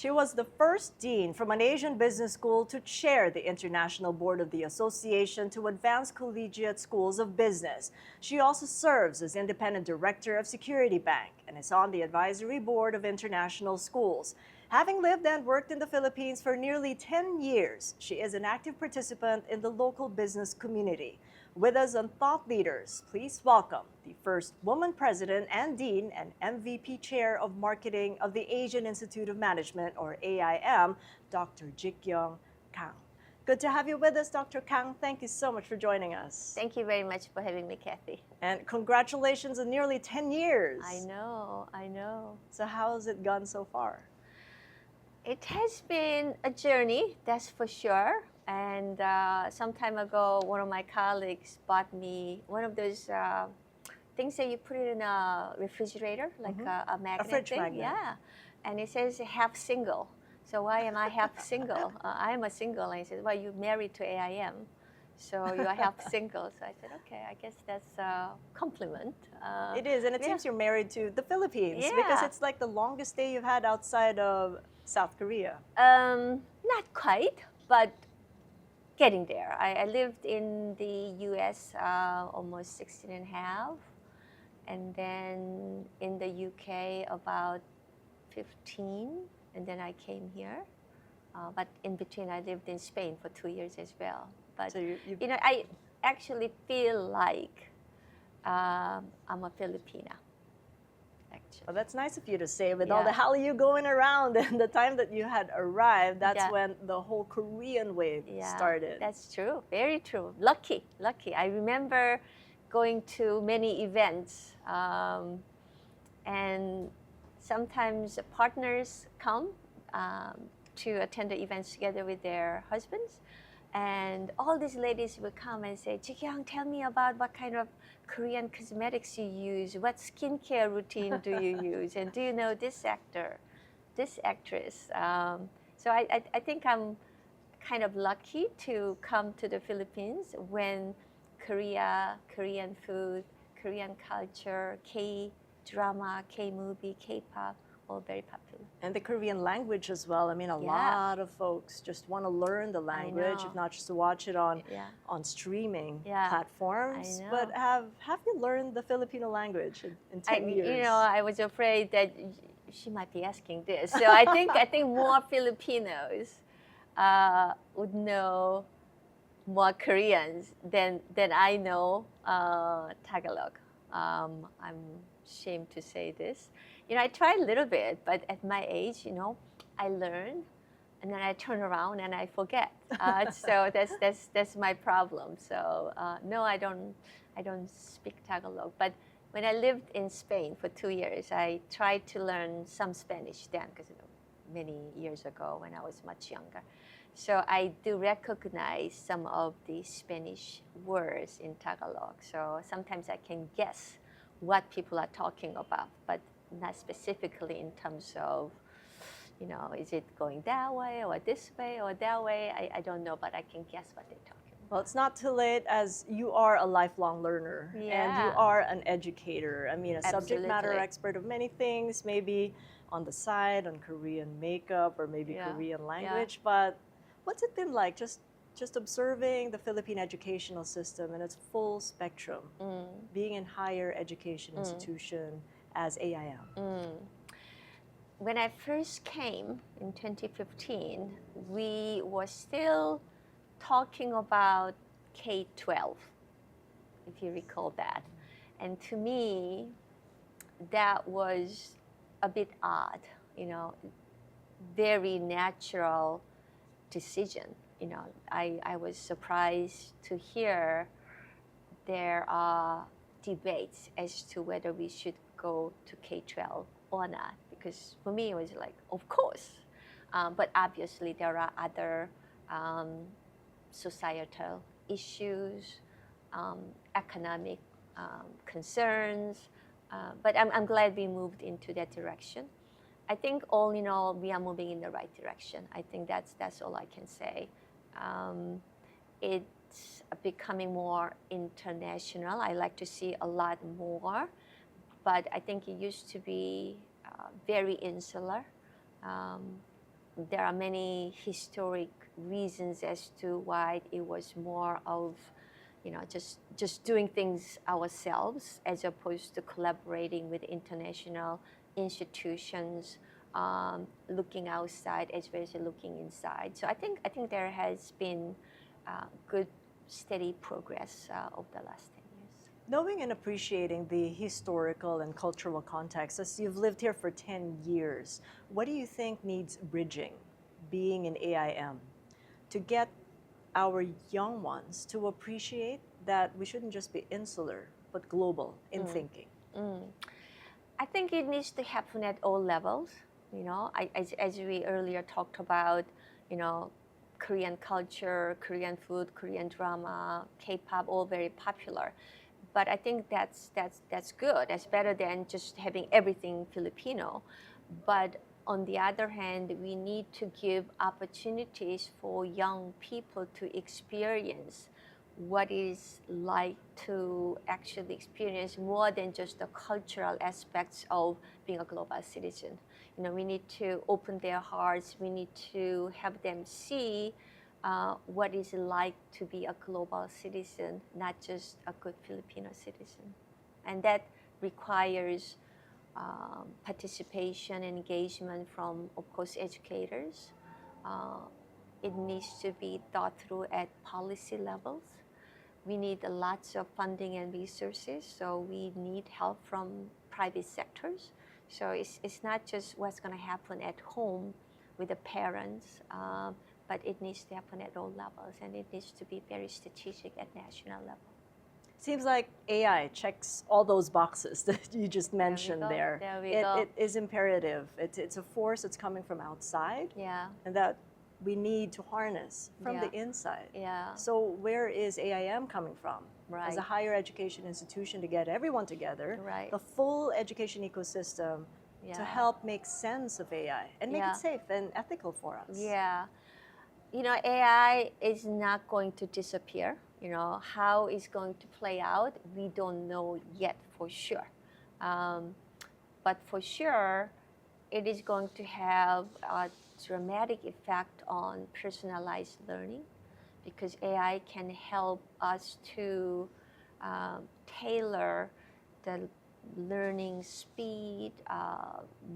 She was the first dean from an Asian business school to chair the International Board of the Association to Advance Collegiate Schools of Business. She also serves as independent director of Security Bank and is on the advisory board of international schools. Having lived and worked in the Philippines for nearly 10 years, she is an active participant in the local business community. With us on Thought Leaders, please welcome the first woman president and dean and MVP chair of marketing of the Asian Institute of Management, or AIM, Dr. Jikyeong Kang. Good to have you with us, Dr. Kang. Thank you so much for joining us. Thank you very much for having me, Cathy. And congratulations on nearly 10 years. I know. So how has it gone so far? It has been a journey, that's for sure. And some time ago, one of my colleagues bought me one of those things that you put it in a refrigerator, like a magnet fridge thing. magnet. Yeah, and it says half single. So why am I half single? I'm a single. And he said, well, you're married to AIM, so you are half single. So I said, okay, I guess that's a compliment. It is, and it seems you're married to the Philippines because it's like the longest stay you've had outside of South Korea. Not quite, but getting there. I lived in the US almost 16 and a half, and then in the UK about 15, and then I came here. But in between, I lived in Spain for 2 years as well. But So you know, I actually feel like I'm a Filipina. Actually. Well, that's nice of you to say. With all the hallyu going around and the time that you had arrived, that's when the whole Korean wave started. That's true. Very true. Lucky. I remember going to many events, and sometimes partners come to attend the events together with their husbands. And all these ladies would come and say, Jikyeong, tell me about what kind of Korean cosmetics you use, what skincare routine do you use, and do you know this actor, this actress? So I think I'm kind of lucky to come to the Philippines when Korean food, Korean culture, K-drama, K-movie, K-pop, all very popular. And the Korean language as well. I mean, a lot of folks just want to learn the language, if not just to watch it on streaming platforms. But have you learned the Filipino language in 10 years? You know, I was afraid that she might be asking this. So I think more Filipinos would know more Koreans than I know Tagalog. I'm ashamed to say this. You know, I tried a little bit, but at my age, you know, I learn, and then I turn around and I forget. So that's my problem. So no, I don't speak Tagalog. But when I lived in Spain for 2 years, I tried to learn some Spanish then, because many years ago when I was much younger. So I do recognize some of the Spanish words in Tagalog. So sometimes I can guess what people are talking about, but not specifically in terms of, you know, is it going that way or this way or that way? I don't know, but I can guess what they're talking about. Well, it's not too late, as you are a lifelong learner and you are an educator. I mean, a subject matter expert of many things, maybe on the side, on Korean makeup or maybe Korean language. But what's it been like just observing the Philippine educational system in its full spectrum, being in higher education institution as AIM? When I first came in 2015, we were still talking about K-12, if you recall that. And to me, that was a bit odd, you know, very natural decision. You know, I was surprised to hear there are debates as to whether we should go to K-12 or not, because for me it was like, of course. But obviously there are other societal issues, economic concerns, but I'm glad we moved into that direction. I think all in all, we are moving in the right direction. I think that's all I can say. It's becoming more international. I like to see a lot more, but I think it used to be very insular. there are many historic reasons as to why it was more of, just doing things ourselves as opposed to collaborating with international institutions, looking outside as well as looking inside. So I think there has been good, steady progress over the last 10 years. Knowing and appreciating the historical and cultural context, as you've lived here for 10 years, what do you think needs bridging, being in AIM, to get our young ones to appreciate that we shouldn't just be insular, but global in thinking? I think it needs to happen at all levels. As we earlier talked about, Korean culture, Korean food, Korean drama, K-pop, all very popular. But I think that's good. That's better than just having everything Filipino. But on the other hand, we need to give opportunities for young people to experience what is like to actually experience more than just the cultural aspects of being a global citizen. We need to open their hearts. We need to have them see what is like to be a global citizen, not just a good Filipino citizen. And that requires participation and engagement from, of course, educators. It needs to be thought through at policy levels. We need lots of funding and resources, so we need help from private sectors. So it's not just what's going to happen at home with the parents, but it needs to happen at all levels, and it needs to be very strategic at national level. Seems like AI checks all those boxes that you just mentioned there. There we go. It is imperative. It's a force that's coming from outside, Yeah. and that we need to harness from the inside. Yeah. So where is AIM coming from? Right. As a higher education institution to get everyone together, Right. the full education ecosystem to help make sense of AI and make it safe and ethical for us. Yeah. AI is not going to disappear. How it's going to play out, we don't know yet for sure. But for sure, it is going to have a dramatic effect on personalized learning, because AI can help us to tailor the learning speed,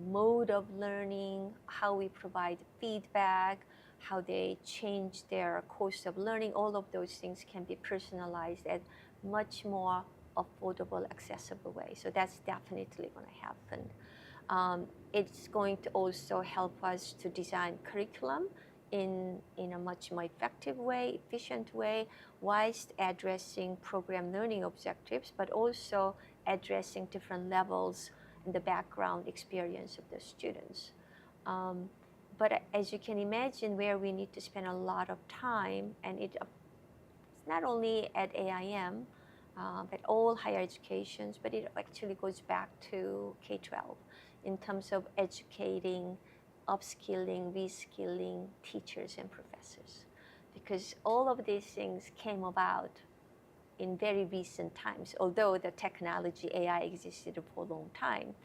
mode of learning, how we provide feedback, how they change their course of learning. All of those things can be personalized at much more affordable, accessible way. So that's definitely going to happen. It's going to also help us to design curriculum in a much more effective way, efficient way, whilst addressing program learning objectives, but also addressing different levels in the background experience of the students. But as you can imagine, where we need to spend a lot of time, and it's not only at AIM, but all higher educations, but it actually goes back to K-12 in terms of educating, upskilling, reskilling teachers and professors. Because all of these things came about in very recent times, although the technology AI existed for a long time.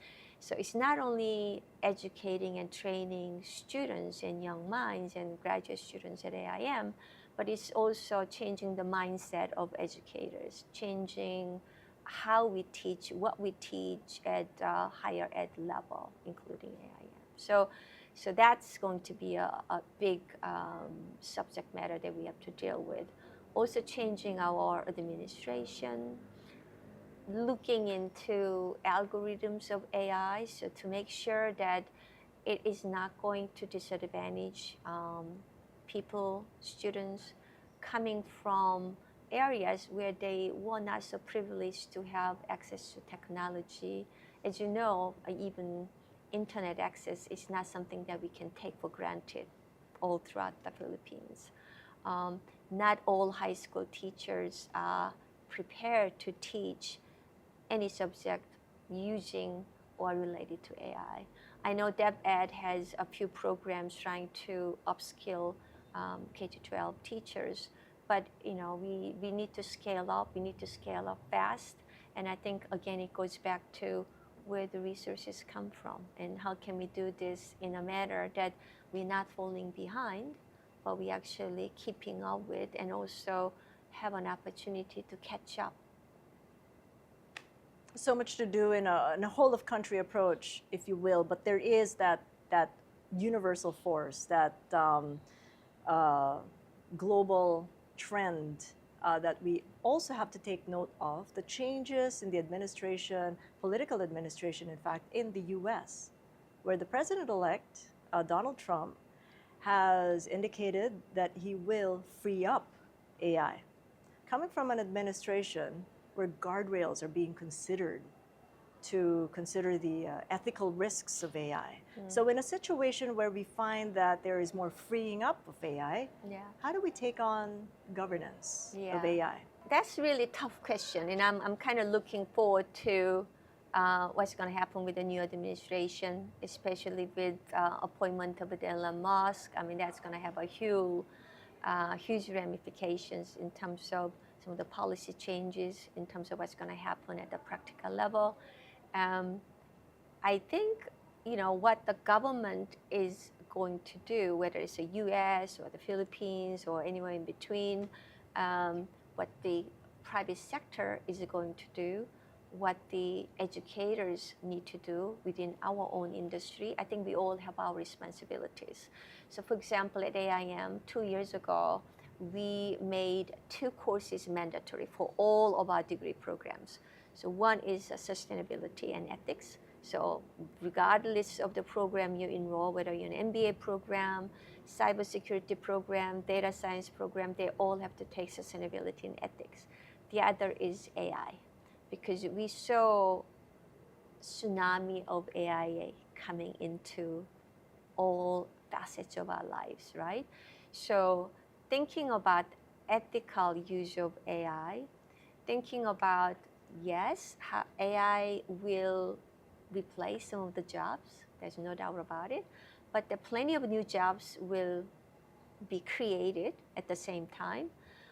So it's not only educating and training students and young minds and graduate students at AIM, but it's also changing the mindset of educators, changing how we teach, what we teach at higher ed level, including AIM. So that's going to be a big subject matter that we have to deal with. Also changing our administration, looking into algorithms of AI, so to make sure that it is not going to disadvantage people, students coming from areas where they were not so privileged to have access to technology. As you know, even internet access is not something that we can take for granted all throughout the Philippines. Not all high school teachers are prepared to teach any subject using or related to AI. I know DepEd has a few programs trying to upskill K-12 teachers, but we need to scale up. We need to scale up fast, and I think again it goes back to where the resources come from and how can we do this in a manner that we're not falling behind, but we're actually keeping up with and also have an opportunity to catch up. So much to do in a whole of country approach, if you will, but there is that universal force, that global trend that we also have to take note of, the changes in the administration, political administration, in fact, in the US, where the president-elect, Donald Trump, has indicated that he will free up AI. Coming from an administration where guardrails are being considered to consider the ethical risks of AI. So in a situation where we find that there is more freeing up of AI, how do we take on governance of AI? That's really tough question, and I'm kind of looking forward to what's going to happen with the new administration, especially with appointment of Elon Musk. I mean, that's going to have a huge ramifications in terms of some of the policy changes, in terms of what's going to happen at the practical level. I think, what the government is going to do, whether it's the U.S. or the Philippines or anywhere in between, what the private sector is going to do, what the educators need to do within our own industry. I think we all have our responsibilities. So for example, at AIM 2 years ago, we made 2 courses mandatory for all of our degree programs. So one is sustainability and ethics. So regardless of the program you enroll, whether you're an MBA program, cybersecurity program, data science program, they all have to take sustainability and ethics. The other is AI, because we saw tsunami of AI coming into all facets of our lives, right? So thinking about ethical use of AI, thinking about, yes, how AI will replace some of the jobs, there's no doubt about it, but there are plenty of new jobs will be created at the same time.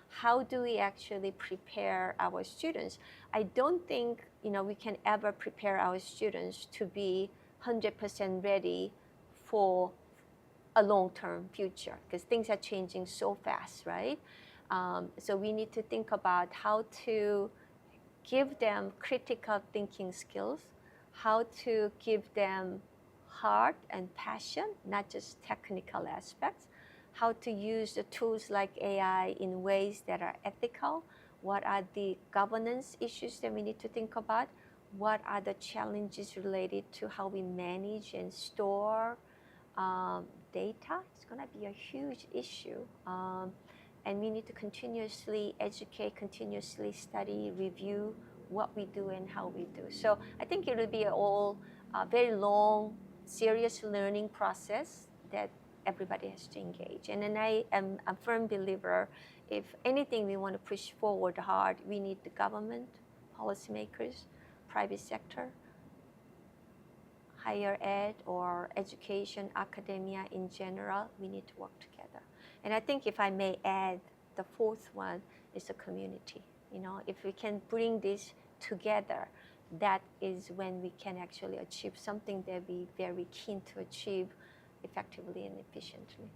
How do we actually prepare our students? I don't think we can ever prepare our students to be 100% ready for a long-term future, because things are changing so fast, right? So we need to think about how to give them critical thinking skills, how to give them heart and passion, not just technical aspects, how to use the tools like AI in ways that are ethical, what are the governance issues that we need to think about, what are the challenges related to how we manage and store data. It's going to be a huge issue. And we need to continuously educate, continuously study, review what we do and how we do. So I think it will be a very long, serious learning process that everybody has to engage. And then I am a firm believer, if anything we want to push forward hard, we need the government, policymakers, private sector, higher ed or education, academia in general, we need to work together. And I think if I may add, the fourth one is the community. If we can bring this together, that is when we can actually achieve something that we're very keen to achieve effectively and efficiently.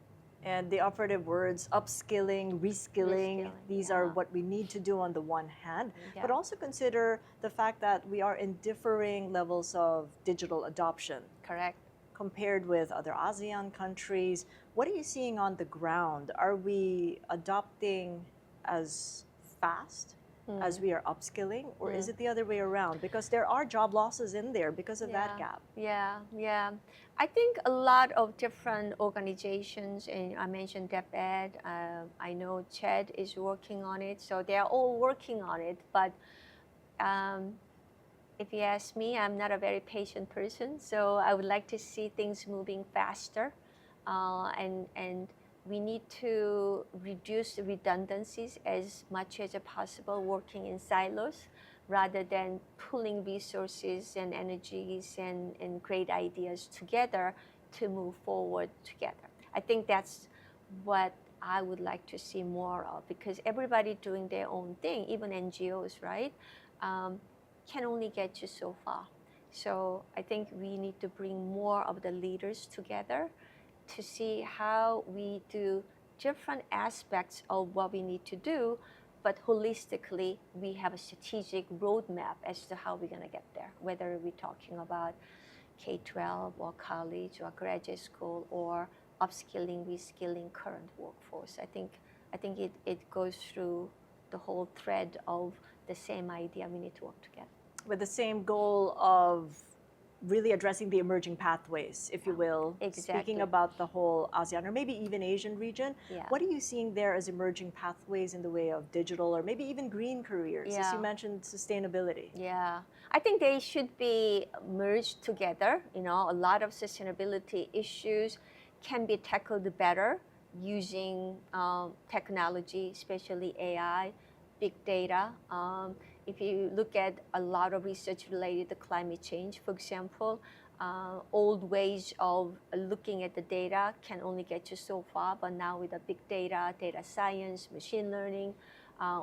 And the operative words, upskilling, reskilling, these are what we need to do on the one hand, but also consider the fact that we are in differing levels of digital adoption. Correct. Compared with other ASEAN countries. What are you seeing on the ground? Are we adopting as fast as we are upskilling, or is it the other way around? Because there are job losses in there because of that gap. Yeah. I think a lot of different organizations, and I mentioned DepEd, I know Chad is working on it, so they're all working on it, but if you ask me, I'm not a very patient person, so I would like to see things moving faster, and we need to reduce the redundancies as much as possible, working in silos rather than pulling resources and energies and great ideas together to move forward together. I think that's what I would like to see more of, because everybody doing their own thing, even NGOs, right, can only get you so far. So I think we need to bring more of the leaders together to see how we do different aspects of what we need to do, but holistically, we have a strategic roadmap as to how we're going to get there, whether we're talking about K-12 or college or graduate school or upskilling, reskilling current workforce. I think it goes through the whole thread of the same idea. We need to work together. With the same goal of really addressing the emerging pathways, if you will. Exactly. Speaking about the whole ASEAN or maybe even Asian region, what are you seeing there as emerging pathways in the way of digital or maybe even green careers, as you mentioned sustainability? Yeah, I think they should be merged together. You know, a lot of sustainability issues can be tackled better using technology, especially AI, big data. If you look at a lot of research related to climate change, for example, old ways of looking at the data can only get you so far, but now with the big data, data science, machine learning,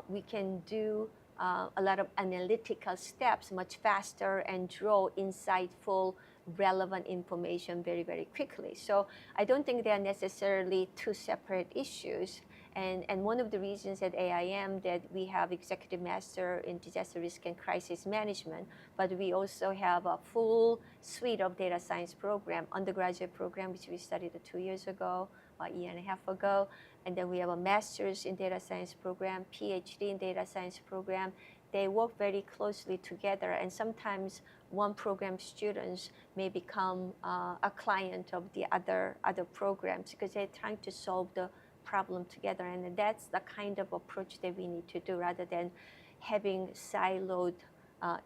we can do a lot of analytical steps much faster and draw insightful, relevant information very, very quickly. So I don't think they are necessarily two separate issues. And one of the reasons at AIM that we have Executive Master in Disaster Risk and Crisis Management, but we also have a full suite of data science program, undergraduate program, which we started 2 years ago, a year and a half ago. And then we have a master's in data science program, PhD in data science program. They work very closely together, and sometimes one program students may become a client of the other programs because they're trying to solve the problem together. And that's the kind of approach that we need to do rather than having siloed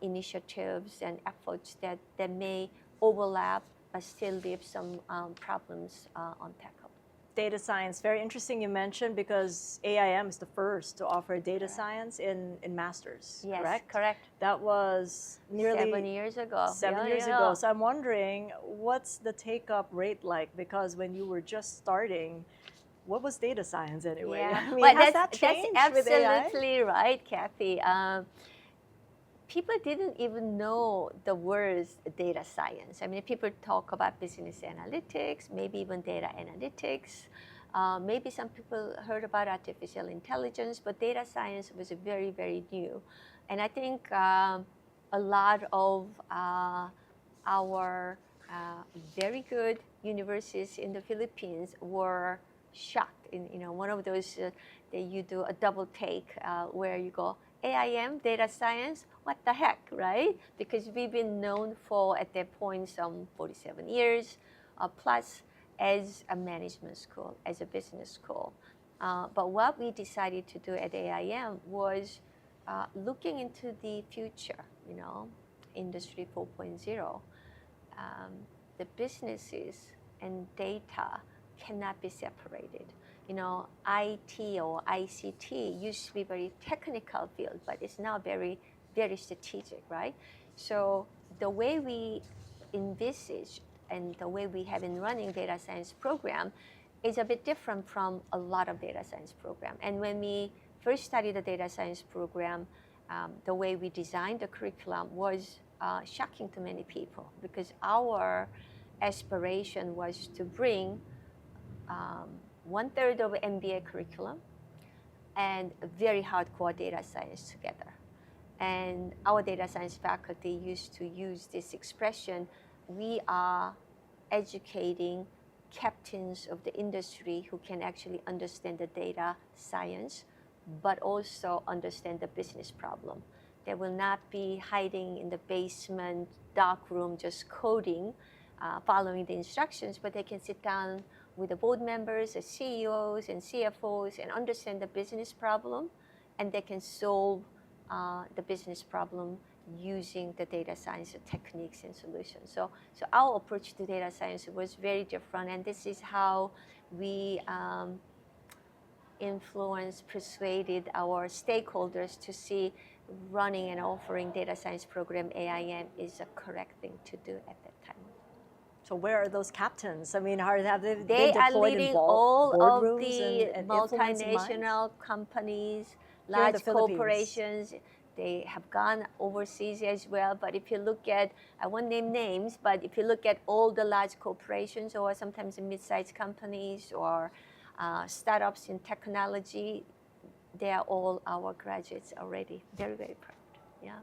initiatives and efforts that may overlap but still leave some problems untackled. Data science, very interesting you mentioned, because AIM is the first to offer data science in masters, yes, correct? Correct. That was nearly 7 years ago. 7 years ago. So I'm wondering, what's the take-up rate like? Because when you were just starting, what was data science anyway? Yeah, I mean, well, has that changed that's with AI? absolutely right, Cathy. People didn't even know the words data science. I mean, people talk about business analytics, maybe even data analytics. Maybe some people heard about artificial intelligence, but data science was very, very new. And I think a lot of our very good universities in the Philippines were shocked. One of those that you do a double take where you go, AIM, data science, what the heck, right? Because we've been known for, at that point, some 47 years plus as a management school, as a business school. But what we decided to do at AIM was looking into the future, Industry 4.0. The businesses and data cannot be separated. IT or ICT used to be very technical field, but it's now very, very strategic, right? So the way we envisage and the way we have been running data science program is a bit different from a lot of data science program. And when we first studied the data science program, the way we designed the curriculum was shocking to many people because our aspiration was to bring 1/3 of MBA curriculum and very hardcore data science together. And our data science faculty used to use this expression, we are educating captains of the industry who can actually understand the data science, but also understand the business problem. They will not be hiding in the basement, dark room, just coding, following the instructions, but they can sit down with the board members, the CEOs and CFOs, and understand the business problem, and they can solve the business problem using the data science techniques and solutions. So our approach to data science was very different, and this is how we influenced, persuaded our stakeholders to see running and offering data science program AIM is a correct thing to do at that time. So where are those captains? I mean, have they been They are deployed leading in all of boardrooms the and influencing minds? multinational companies, Here in the large Philippines. corporations. They have gone overseas as well. But if you look at, I won't name names, but if you look at all the large corporations or sometimes mid-sized companies or startups in technology, they are all our graduates already. Very, very proud. Yeah.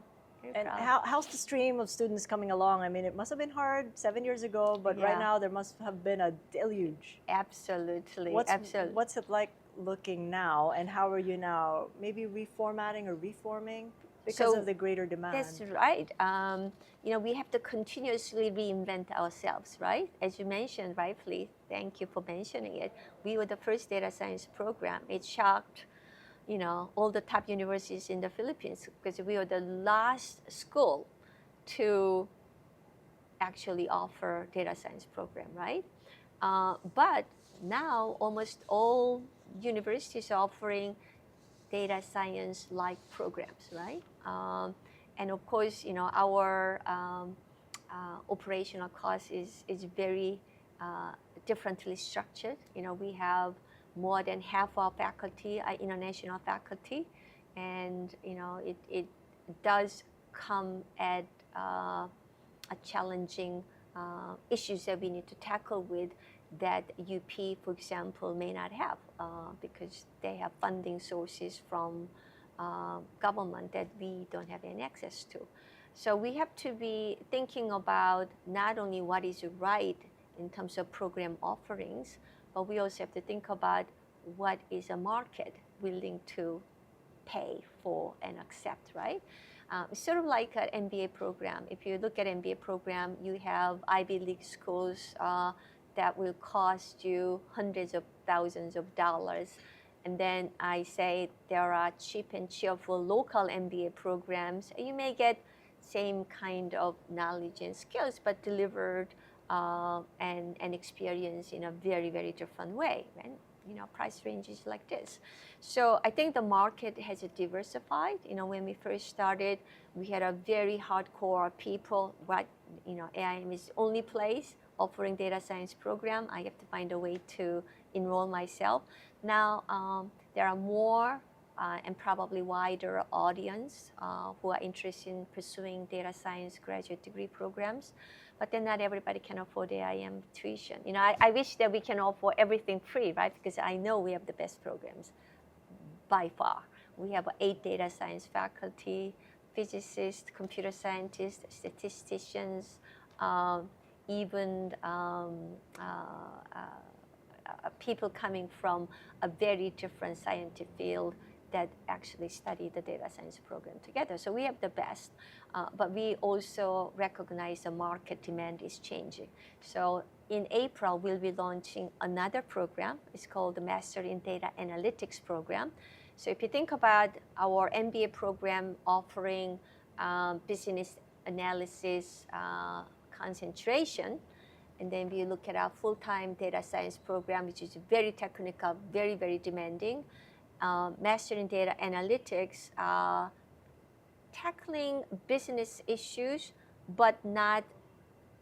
And how's the stream of students coming along? I mean, it must have been hard 7 years ago, but right now there must have been a deluge. Absolutely. What's it like looking now, and how are you now maybe reformatting or reforming because of the greater demand? That's right. We have to continuously reinvent ourselves, right? As you mentioned rightfully, thank you for mentioning it. We were the first data science program. It shocked all the top universities in the Philippines because we were the last school to actually offer data science program, right? But now almost all universities are offering data science-like programs, right? And of course, our operational cost is very differently structured. We have more than half our faculty are international faculty, and it does come at a challenging issues that we need to tackle with that UP, for example, may not have because they have funding sources from government that we don't have any access to. So we have to be thinking about not only what is right in terms of program offerings, but we also have to think about what is a market willing to pay for and accept, right? Sort of like an MBA program. If you look at MBA program, you have Ivy League schools that will cost you hundreds of thousands of dollars. And then I say there are cheap and cheerful local MBA programs. You may get same kind of knowledge and skills, but delivered and experience in a very, very different way. And price ranges like this. So I think the market has diversified. When we first started, we had a very hardcore people. Right, AIM is the only place offering data science program. I have to find a way to enroll myself. Now there are more and probably wider audience who are interested in pursuing data science graduate degree programs. But then not everybody can afford AIM tuition. I wish that we can offer everything free, right? Because I know we have the best programs by far. We have 8 data science faculty, physicists, computer scientists, statisticians, even people coming from a very different scientific field that actually study the data science program together. So we have the best, but we also recognize the market demand is changing. So in April, we'll be launching another program. It's called the Master in Data Analytics program. So if you think about our MBA program offering business analysis concentration, and then we look at our full-time data science program, which is very technical, very, very demanding. Master in Data Analytics, tackling business issues, but not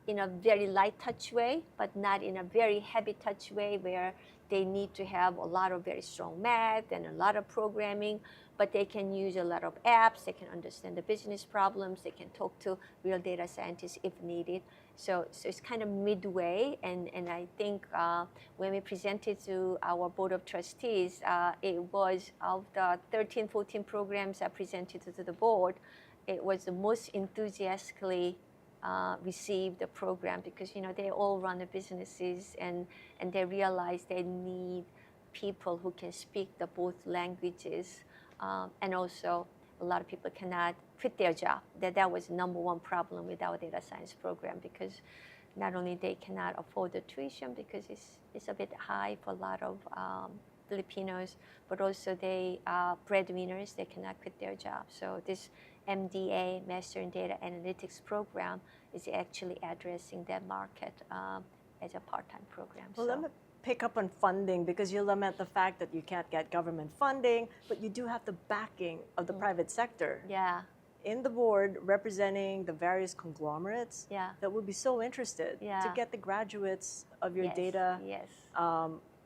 in a very light touch way, but not in a very heavy touch way where they need to have a lot of very strong math and a lot of programming, but they can use a lot of apps, they can understand the business problems, they can talk to real data scientists if needed. So it's kind of midway, and I think when we presented to our board of trustees, it was of the 13, 14 programs I presented to the board, it was the most enthusiastically received the program because they all run the businesses and they realize they need people who can speak the both languages, and also a lot of people cannot quit their job. That was number one problem with our data science program, because not only they cannot afford the tuition because it's a bit high for a lot of Filipinos, but also they are breadwinners, they cannot quit their job. So this MDA, Master in Data Analytics program, is actually addressing that market as a part-time program. Well, let me pick up on funding, because you lament the fact that you can't get government funding, but you do have the backing of the private sector. Yeah. In the board, representing the various conglomerates that would be so interested to get the graduates of your data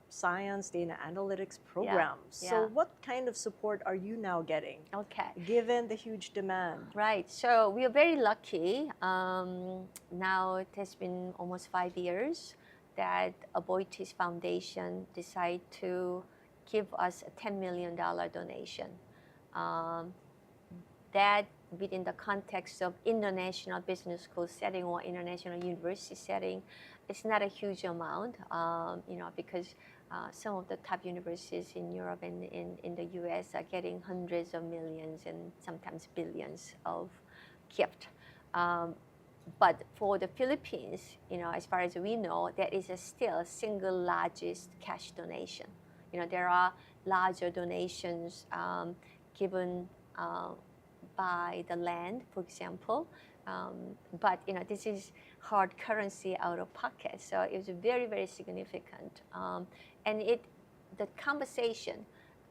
science, data analytics programs. So yeah. what kind of support are you now getting, Okay. given the huge demand? Right. So we are very lucky. Now it has been almost 5 years that Aboitiz Foundation decided to give us a $10 million donation. Um, that within the context of international business school setting or international university setting, it's not a huge amount, because some of the top universities in Europe and in the US are getting hundreds of millions and sometimes billions of gift. But for the Philippines, as far as we know, that is still single largest cash donation. There are larger donations given by the land, for example. But this is hard currency out of pocket, so it was very, very significant. And the conversation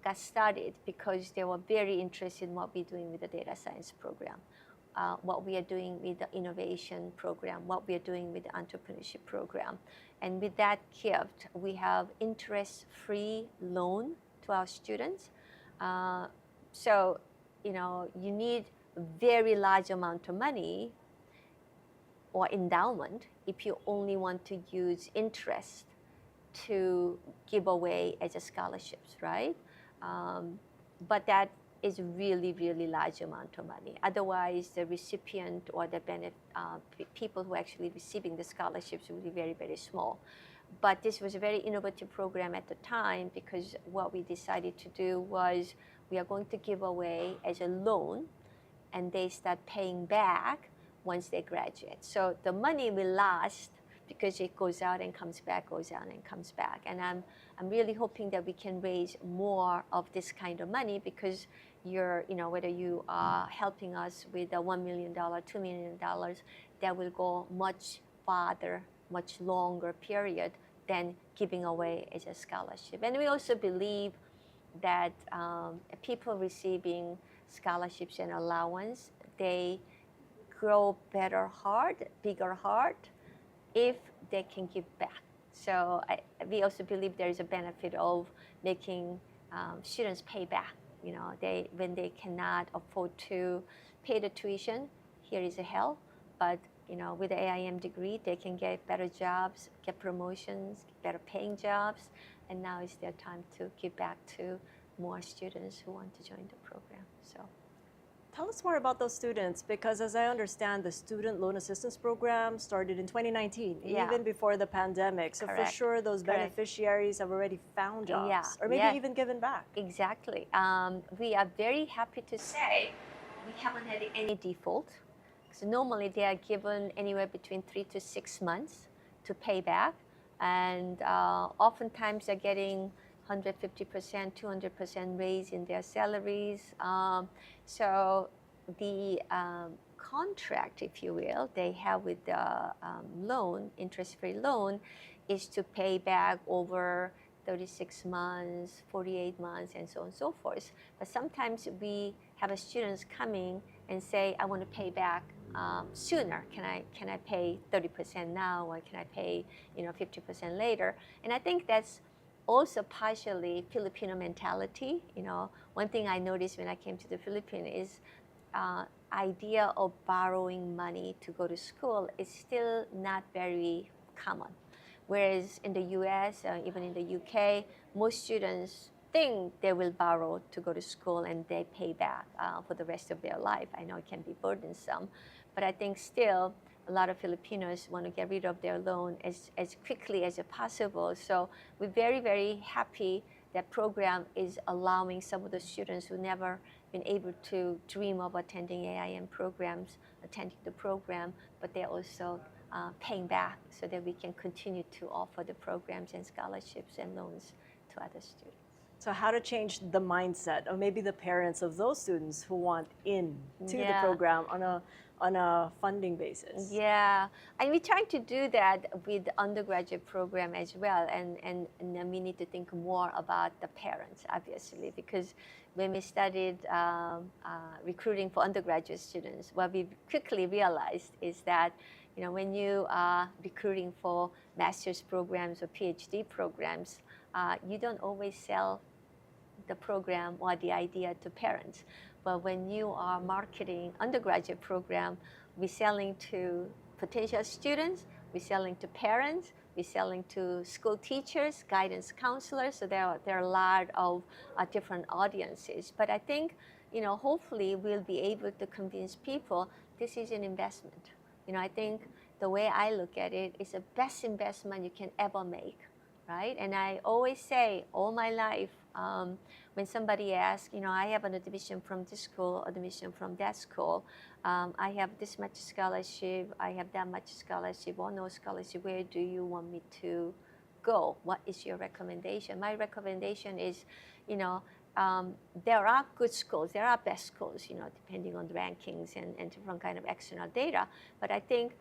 got started because they were very interested in what we're doing with the data science program, what we are doing with the innovation program, what we are doing with the entrepreneurship program. And with that gift, we have interest-free loan to our students. So you need a very large amount of money or endowment if you only want to use interest to give away as a scholarships, right? But that is really, really large amount of money. Otherwise, the recipient or the people who are actually receiving the scholarships will be very, very small. But this was a very innovative program at the time, because what we decided to do was we are going to give away as a loan, and they start paying back once they graduate. So the money will last because it goes out and comes back, goes out and comes back. And I'm really hoping that we can raise more of this kind of money, because whether you are helping us with a $1 million, $2 million, that will go much farther, much longer period than giving away as a scholarship. And we also believe that people receiving scholarships and allowance, they grow better heart, bigger heart, if they can give back. So we also believe there is a benefit of making students pay back. When they cannot afford to pay the tuition, here is a help. But with the AIM degree, they can get better jobs, get promotions, better paying jobs, and now is their time to give back to more students who want to join the program. So, tell us more about those students, because as I understand, the Student Loan Assistance Program started in 2019, yeah. even before the pandemic. So Correct. for sure, those Correct. beneficiaries have already found jobs, Yeah. or maybe Yeah. even given back. Exactly. We are very happy to say we haven't had any default. So normally they are given anywhere between 3 to 6 months to pay back, and oftentimes they're getting 150%, 200% raise in their salaries. So the contract, if you will, they have with the loan, interest-free loan, is to pay back over 36 months, 48 months, and so on and so forth. But sometimes we have students coming and say, I want to pay back sooner. Can I pay 30% now, or can I pay 50% later? And I think that's also partially Filipino mentality. One thing I noticed when I came to the Philippines is idea of borrowing money to go to school is still not very common. Whereas in the US, even in the UK, most students think they will borrow to go to school and they pay back for the rest of their life. I know it can be burdensome, but I think still a lot of Filipinos want to get rid of their loan as quickly as possible. So we're very, very happy that program is allowing some of the students who never been able to dream of attending AIM programs, attending the program, but they're also paying back so that we can continue to offer the programs and scholarships and loans to other students. So how to change the mindset of maybe the parents of those students who want in to the program on a funding basis? Yeah, and we're trying to do that with the undergraduate program as well, and then we need to think more about the parents, obviously, because when we studied recruiting for undergraduate students, what we quickly realized is that when you are recruiting for master's programs or PhD programs, you don't always sell the program or the idea to parents. But when you are marketing undergraduate program, we're selling to potential students, we're selling to parents, we're selling to school teachers, guidance counselors. So there are a lot of different audiences. But I think, hopefully we'll be able to convince people this is an investment. I think the way I look at it is the best investment you can ever make, right? And I always say all my life, when somebody asks, I have an admission from this school, admission from that school, I have this much scholarship, I have that much scholarship or no scholarship, where do you want me to go? What is your recommendation? My recommendation is, there are good schools, there are best schools, depending on the rankings and different kind of external data, but I think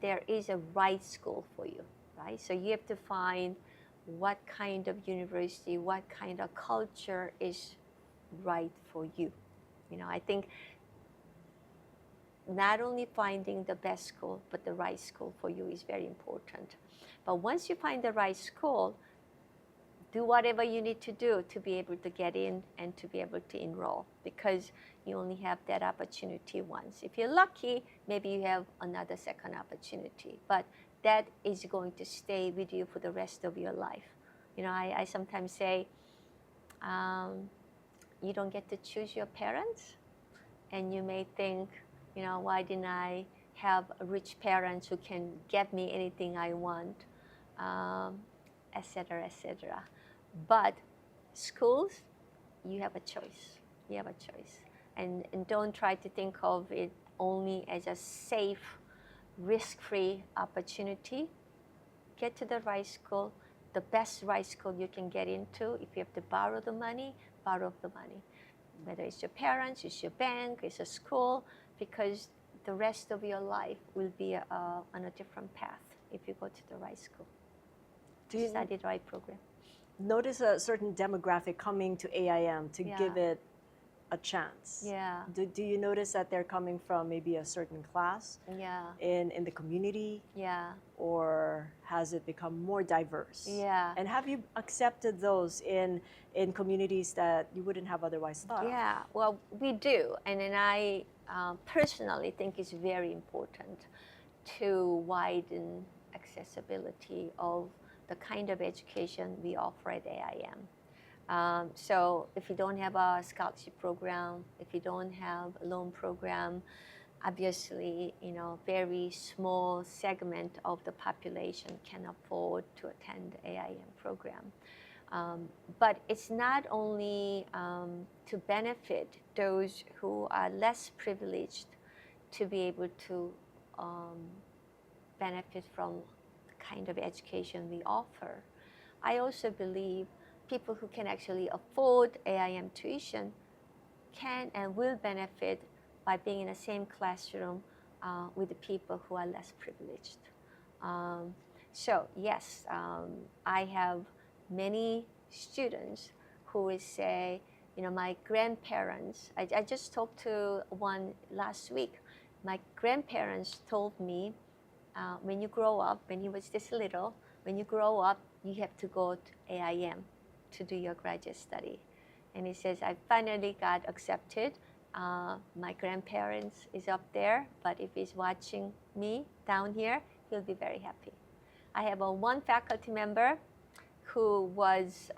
there is a right school for you, right? So you have to find what kind of university, what kind of culture is right for you. I think not only finding the best school, but the right school for you is very important. But once you find the right school, do whatever you need to do to be able to get in and to be able to enroll, because you only have that opportunity once. If you're lucky, maybe you have another second opportunity, but that is going to stay with you for the rest of your life. I sometimes say, you don't get to choose your parents, and you may think, why didn't I have rich parents who can get me anything I want, etc., etc. But schools, you have a choice. You have a choice. And don't try to think of it only as a safe, risk-free opportunity. Get to the right school, the best right school you can get into. If you have to borrow the money, borrow the money. Whether it's your parents, it's your bank, it's a school, because the rest of your life will be on a different path if you go to the right school. Do you study the right program? Notice a certain demographic coming to AIM to give it a chance. Yeah. Do you notice that they're coming from maybe a certain class in the community? Yeah. Or has it become more diverse? Yeah. And have you accepted those in communities that you wouldn't have otherwise thought of? Yeah, well, we do. And then I personally think it's very important to widen accessibility of the kind of education we offer at AIM. So if you don't have a scholarship program, if you don't have a loan program, obviously, very small segment of the population can afford to attend the AIM program. But it's not only to benefit those who are less privileged to be able to benefit from the kind of education we offer. I also believe people who can actually afford AIM tuition can and will benefit by being in the same classroom with the people who are less privileged. So yes, I have many students who will say, my grandparents, I just talked to one last week, my grandparents told me, when you grow up, when he was this little, when you grow up, you have to go to AIM to do your graduate study. And he says, I finally got accepted. My grandparents is up there, but if he's watching me down here, he'll be very happy. I have one faculty member who was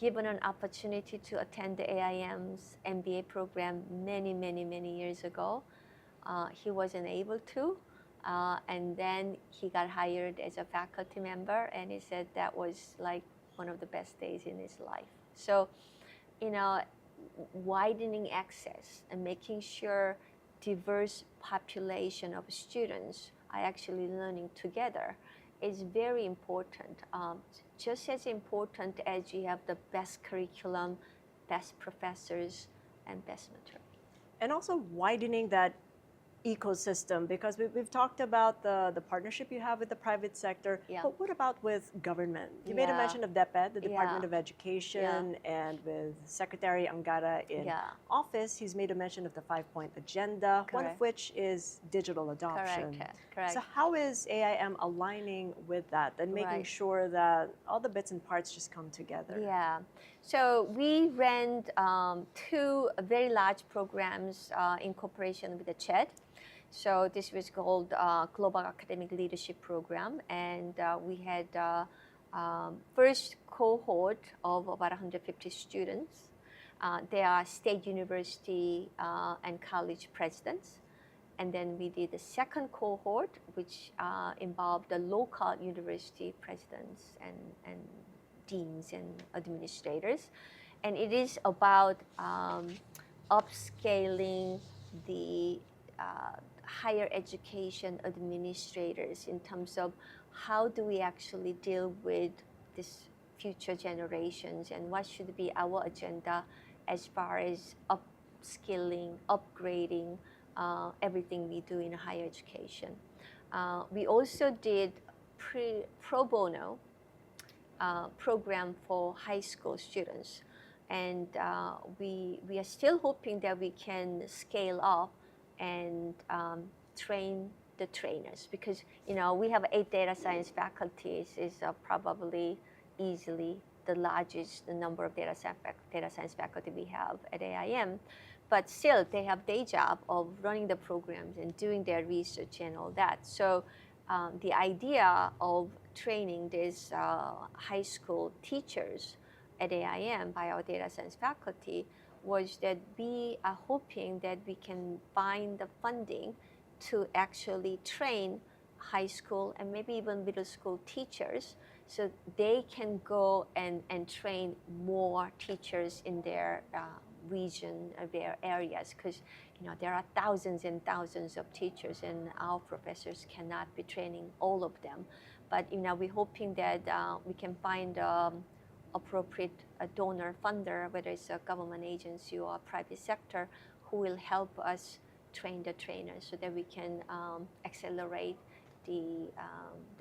given an opportunity to attend the AIM's MBA program many, many, many years ago. He wasn't able to, and then he got hired as a faculty member, and he said that was like one of the best days in his life. So, widening access and making sure diverse population of students are actually learning together is very important. Just as important as you have the best curriculum, best professors, and best material. And also widening that ecosystem? Because we've talked about the partnership you have with the private sector, Yeah. but what about with government? You made a Yeah. mention of DepEd, the Department Yeah. of Education, and with Secretary Angara in Yeah. office, he's made a mention of the 5-point agenda, one of Correct. which is digital adoption. Correct. So how is AIM aligning with that and making Right. sure that all the bits and parts just come together? Yeah. So we ran two very large programs in cooperation with the CHED. So this was called Global Academic Leadership Program, and we had first cohort of about 150 students. They are state university and college presidents. And then we did the second cohort, which involved the local university presidents and deans and administrators. And it is about upscaling the higher education administrators in terms of how do we actually deal with this future generations and what should be our agenda as far as upskilling, upgrading everything we do in higher education. We also did pro bono program for high school students. And we are still hoping that we can scale up and train the trainers, because we have 8 data science faculties. Is probably easily the largest number of data science faculty we have at AIM. But still, they have day job of running the programs and doing their research and all that. So the idea of training these high school teachers at AIM by our data science faculty was that we are hoping that we can find the funding to actually train high school and maybe even middle school teachers so they can go and train more teachers in their region, their areas, because there are thousands and thousands of teachers and our professors cannot be training all of them. But we're hoping that we can find appropriate donor funder, whether it's a government agency or a private sector, who will help us train the trainers so that we can accelerate the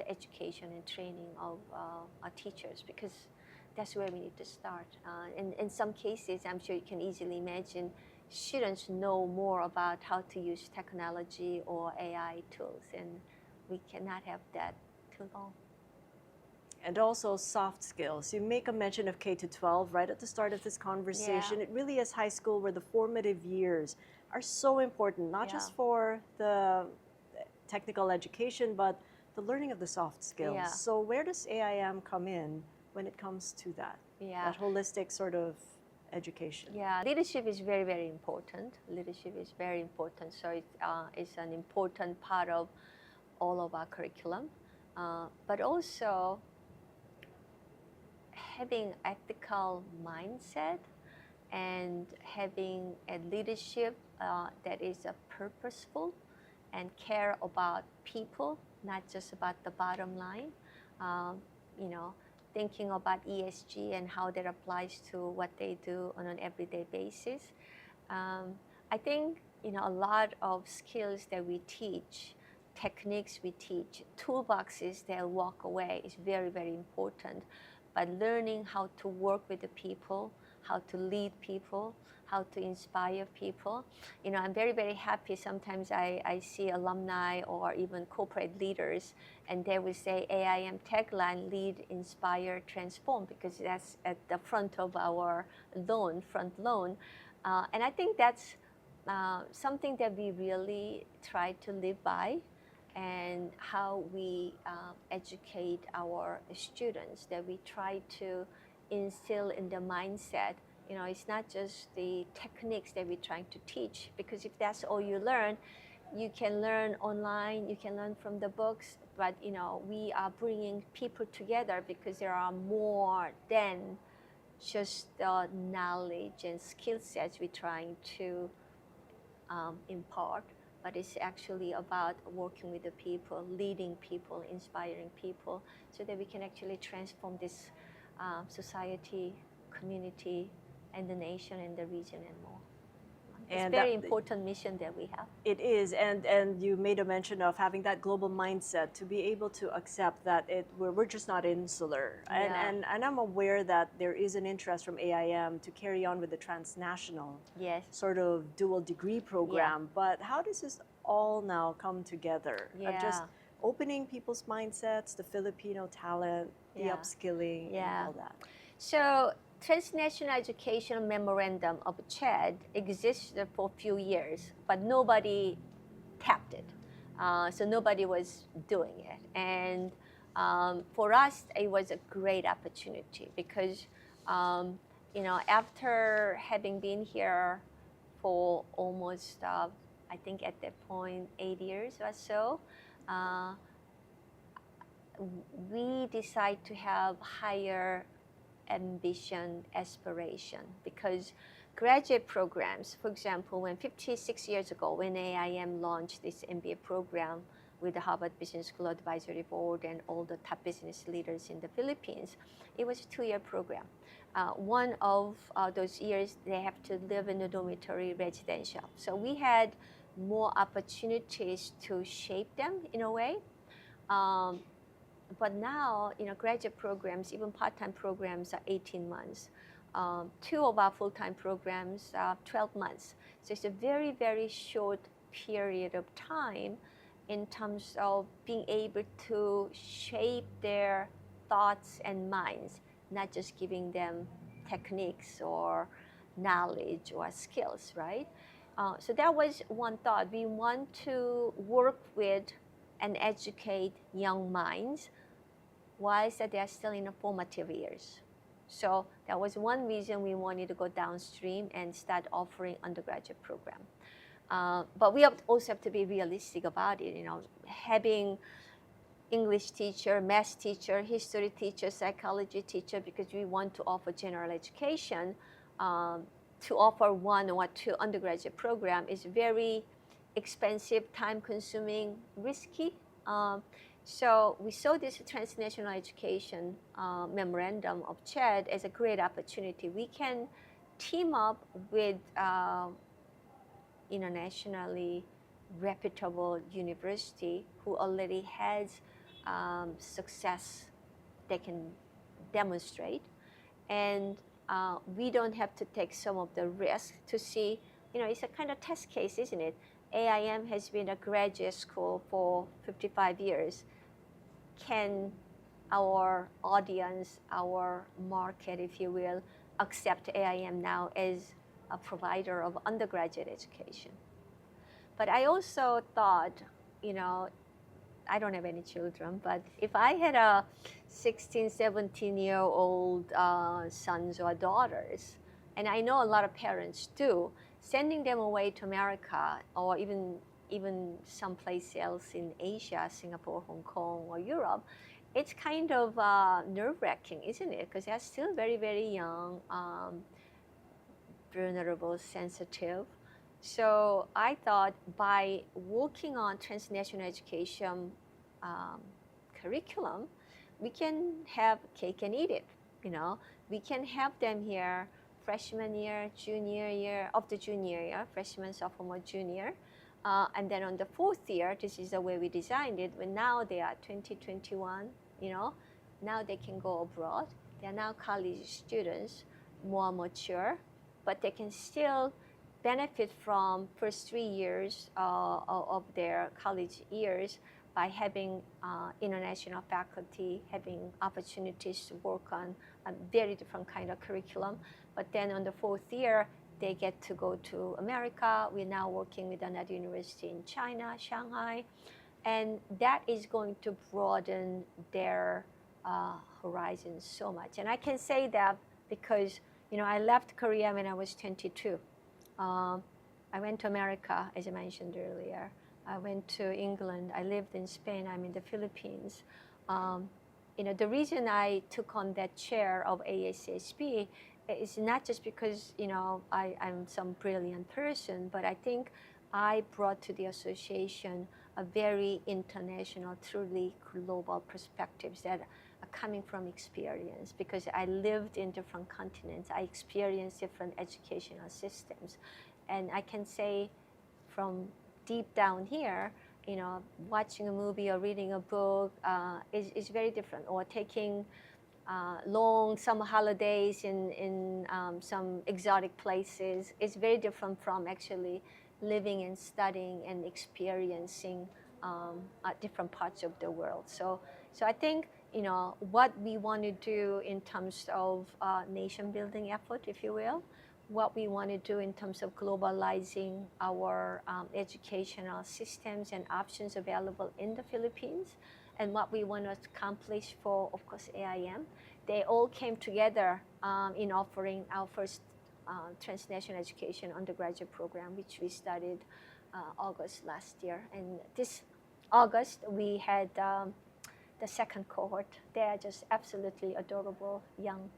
education and training of our teachers, because that's where we need to start. In some cases, I'm sure you can easily imagine, students know more about how to use technology or AI tools, and we cannot have that too long. And also soft skills. You make a mention of K to 12 right at the start of this conversation. Yeah. It really is high school where the formative years are so important, not just for the technical education, but the learning of the soft skills. Yeah. So where does AIM come in when it comes to that? That holistic sort of education. Yeah, leadership is very, very important. Leadership is very important. So it's an important part of all of our curriculum. But also having ethical mindset and having a leadership that is purposeful and care about people, not just about the bottom line. Thinking about ESG and how that applies to what they do on an everyday basis. I think a lot of skills that we teach, techniques we teach, toolboxes they'll walk away is very, very important. But learning how to work with the people, how to lead people, how to inspire people. I'm very, very happy. Sometimes I see alumni or even corporate leaders, and they will say AIM tagline, lead, inspire, transform, because that's at the front of our front loan. And I think that's something that we really try to live by, and how we educate our students, that we try to instill in the mindset. It's not just the techniques that we're trying to teach, because if that's all you learn, you can learn online, you can learn from the books, but we are bringing people together because there are more than just the knowledge and skill sets we're trying to impart. But it's actually about working with the people, leading people, inspiring people, so that we can actually transform this society, community, and the nation and the region and more. It's very important mission that we have. It is, and you made a mention of having that global mindset to be able to accept that we're just not insular. Yeah. And I'm aware that there is an interest from AIM to carry on with the Transnational Yes. sort of dual degree program. But how does this all now come together? Of just opening people's mindsets, the Filipino talent, the upskilling, and all that. So Transnational Education Memorandum of CHED existed for a few years, but nobody tapped it. So nobody was doing it. And for us, it was a great opportunity because, after having been here for almost, I think at that point, 8 years or so, we decided to have higher ambition, aspiration, because graduate programs, for example, when 56 years ago, when AIM launched this MBA program with the Harvard Business School Advisory Board and all the top business leaders in the Philippines, it was a 2-year program. One of those years, they have to live in a dormitory residential. So we had more opportunities to shape them in a way. But now, graduate programs, even part-time programs, are 18 months. 2 of our full-time programs are 12 months. So it's a very, very short period of time in terms of being able to shape their thoughts and minds, not just giving them techniques or knowledge or skills, right? So that was one thought. We want to work with and educate young minds whilst they are still in the formative years. So that was one reason we wanted to go downstream and start offering undergraduate program. But we also have to be realistic about it. Having English teacher, math teacher, history teacher, psychology teacher, because we want to offer general education. To offer 1 or 2 undergraduate program is very expensive, time-consuming, risky. So we saw this Transnational Education Memorandum of CHED as a great opportunity. We can team up with internationally reputable university who already has success they can demonstrate. And we don't have to take some of the risk to see, it's a kind of test case, isn't it? AIM has been a graduate school for 55 years. Can our audience, our market, if you will, accept AIM now as a provider of undergraduate education? But I also thought, I don't have any children, but if I had a 16, 17-year-old sons or daughters, and I know a lot of parents do, sending them away to America or even someplace else in Asia, Singapore, Hong Kong, or Europe, it's kind of nerve-wracking, isn't it? Because they're still very, very young, vulnerable, sensitive. So I thought by working on transnational education curriculum, we can have cake and eat it. We can have them here freshman year, junior year, of the junior year, freshman, sophomore, junior. And then on the 4th year, this is the way we designed it, when now they are 20, 21, now they can go abroad. They are now college students, more mature, but they can still benefit from first 3 years of their college years by having international faculty, having opportunities to work on a very different kind of curriculum. But then on the 4th year, they get to go to America. We're now working with another university in China, Shanghai, and that is going to broaden their horizons so much. And I can say that because, I left Korea when I was 22. I went to America, as I mentioned earlier. I went to England. I lived in Spain. I'm in the Philippines. The reason I took on that chair of ASSB is not just because, I'm some brilliant person, but I think I brought to the association a very international, truly global perspectives that are coming from experience, because I lived in different continents. I experienced different educational systems. And I can say from deep down here, you know, watching a movie or reading a book is very different. Or taking long summer holidays in some exotic places is very different from actually living and studying and experiencing different parts of the world. So I think, you know, what we want to do in terms of nation building effort, if you will, what we want to do in terms of globalizing our educational systems and options available in the Philippines, and what we want to accomplish for, of course, AIM, they all came together in offering our first transnational education undergraduate program, which we started August last year. And this August, we had the second cohort. They are just absolutely adorable young,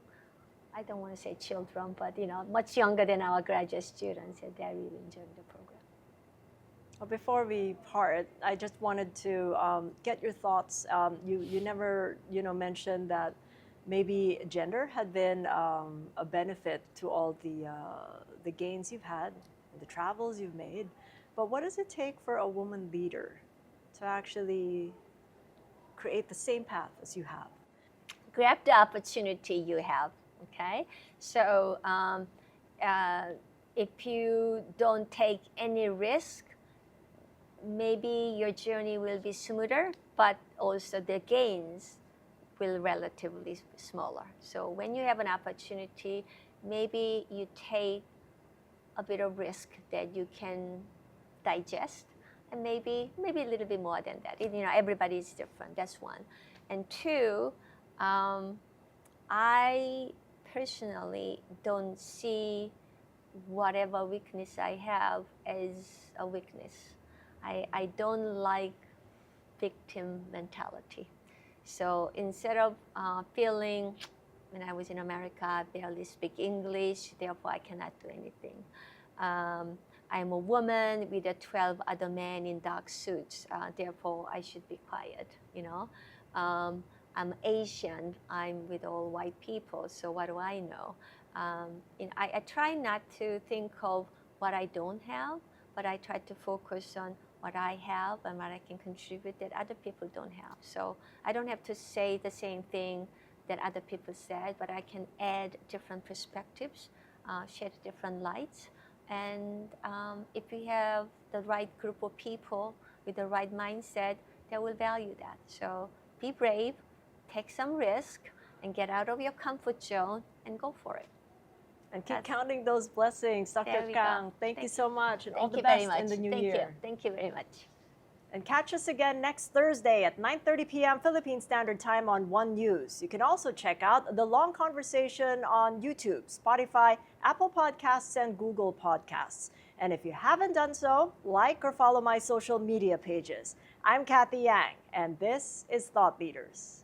I don't want to say children, but you know, much younger than our graduate students, and they're really enjoying the program. Well, before we part, I just wanted to get your thoughts. You never, you know, mentioned that maybe gender had been a benefit to all the gains you've had, the travels you've made. But what does it take for a woman leader to actually create the same path as you have? Grab the opportunity you have, okay? So if you don't take any risk, maybe your journey will be smoother, but also the gains will relatively smaller. So when you have an opportunity, maybe you take a bit of risk that you can digest, and maybe a little bit more than that. You know, everybody is different. That's one. And two, I personally don't see whatever weakness I have as a weakness. I don't like victim mentality. So instead of feeling, when I was in America, I barely speak English, therefore I cannot do anything. I'm a woman with 12 other men in dark suits, therefore I should be quiet, you know. I'm Asian, I'm with all white people, so what do I know? I try not to think of what I don't have, but I try to focus on what I have and what I can contribute that other people don't have. So I don't have to say the same thing that other people said, but I can add different perspectives, shed different lights. And if we have the right group of people with the right mindset, they will value that. So be brave, take some risk, and get out of your comfort zone and go for it. And keep counting those blessings, Dr. Kang. Thank you so much, and all the best in the new year. Thank you very much. And catch us again next Thursday at 9:30 p.m. Philippine Standard Time on One News. You can also check out the long conversation on YouTube, Spotify, Apple Podcasts, and Google Podcasts. And if you haven't done so, like or follow my social media pages. I'm Cathy Yang, and this is Thought Leaders.